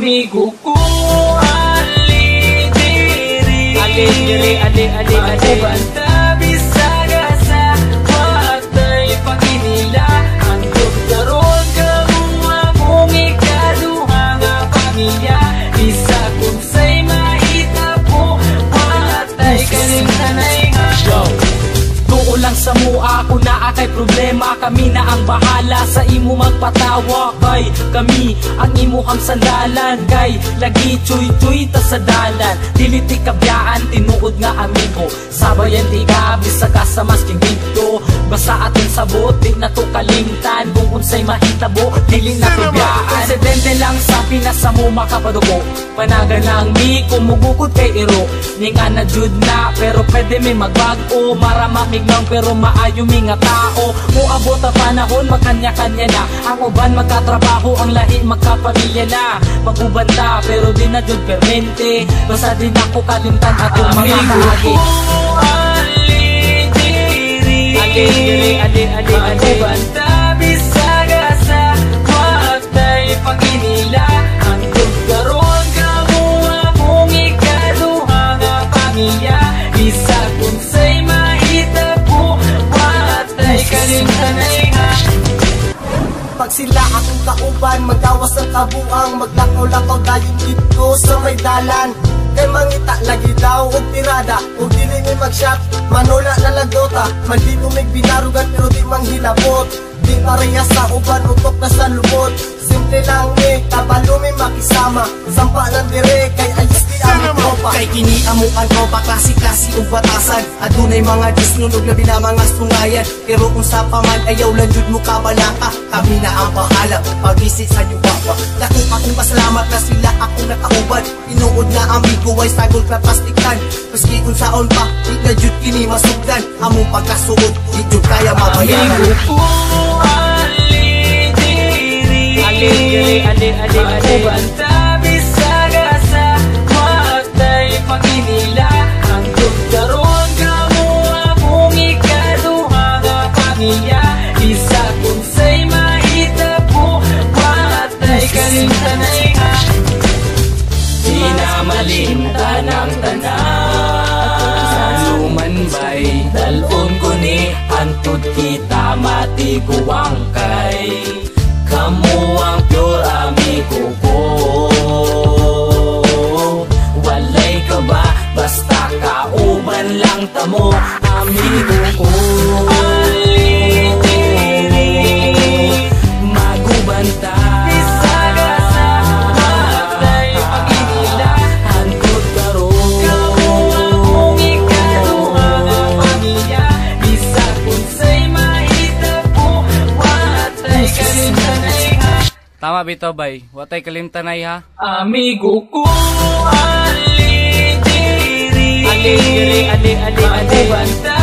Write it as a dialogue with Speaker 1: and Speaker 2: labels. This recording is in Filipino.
Speaker 1: amigo ko, ali diri, banta bisaga sa watay paginila. Andog karon kamua kung ikaduha nga pamilya. Isa kung say mahita po, watay kalimtanay nga. Lang sa mua ako na kay problema. Kami na ang bahala sa imo magpatawa. Kay kami ang imuhang sandalan. Kay lagi chuy-chuy ta sa dalan. Diliti kabyaan tinuod nga amigo. Sabayan di ka bisaga sa masking dito. Basta aton sabot di na to kalimtan. Kung unsay mahitabo dili na kabyaan. Presidente lang sa Pinas sa mo makapadugo. Panaga lang mi kumugukod kay iro. Ninga na jud na pero pwede may magbago. Maramamig ng pero maayo mi nga tao. Muabot ang panahon magkanya-kanya na. Ang uban magkatrabaho, ang lahi magkapamilya na. Magubanda pero di na jud permente. Basta din ako kalimtan atong mga kahagi. Magubanda bisaga sa watay paginila. Andog karon kamua kung ikaduha nga pamilya. Isa kung say mahita po, watay kalimtanay nga.
Speaker 2: Pag sila akong kauban, magawas ang kabuang. Maglakaw-lakaw dayon dito sa may dalan. Kay mangita lagi daw og tirada. Og dili may mag-shot, manula na lagdota. Maldito may binarugan pero di manghilabot. Di pareha sa uban, utok na sa lubot. Simple lang kabalo may makisama. Sampa ng dire, kay ayos di ang tropa. Kay kini amuan tropa, klase-klase ug batasan. Adunay mga disnunog na mga sungayan. Pero kung sa paman ayaw lang jud mo kabalaka. Kami na ang bahala, pag-visit sa Yuwapa. Dako akong pasalamat na sila akong nakauban. Tinuod na amigo ay sagol na plastiktan. Maski kung saon pa, di na jud kini masugdan. Among pagkasuod, di jud kaya mabayaran.
Speaker 1: Amigo ko, ali diri, banta bisaga sa watay paginila. Andog karon kamua kung ikaduha nga pamilya. Isa kung say mahita po, watay kalimtanay nga. Di na malimtan ang tanan. Lumanbay, dalon ko ni antud kita matiguang kay. Kamu ang pure amigo ko. Walay ka ba? Basta kauban lang tamo, amigo ko. Magubanta bisaga sa watay paginila. Andog karon kamua kung ikaduha nga pamilya. Bisa kung say mahita po, watay kalimtanay nga.
Speaker 3: Tama bitaw bay, watay kalimtanay ha.
Speaker 1: Amigo ko, ali diri, banta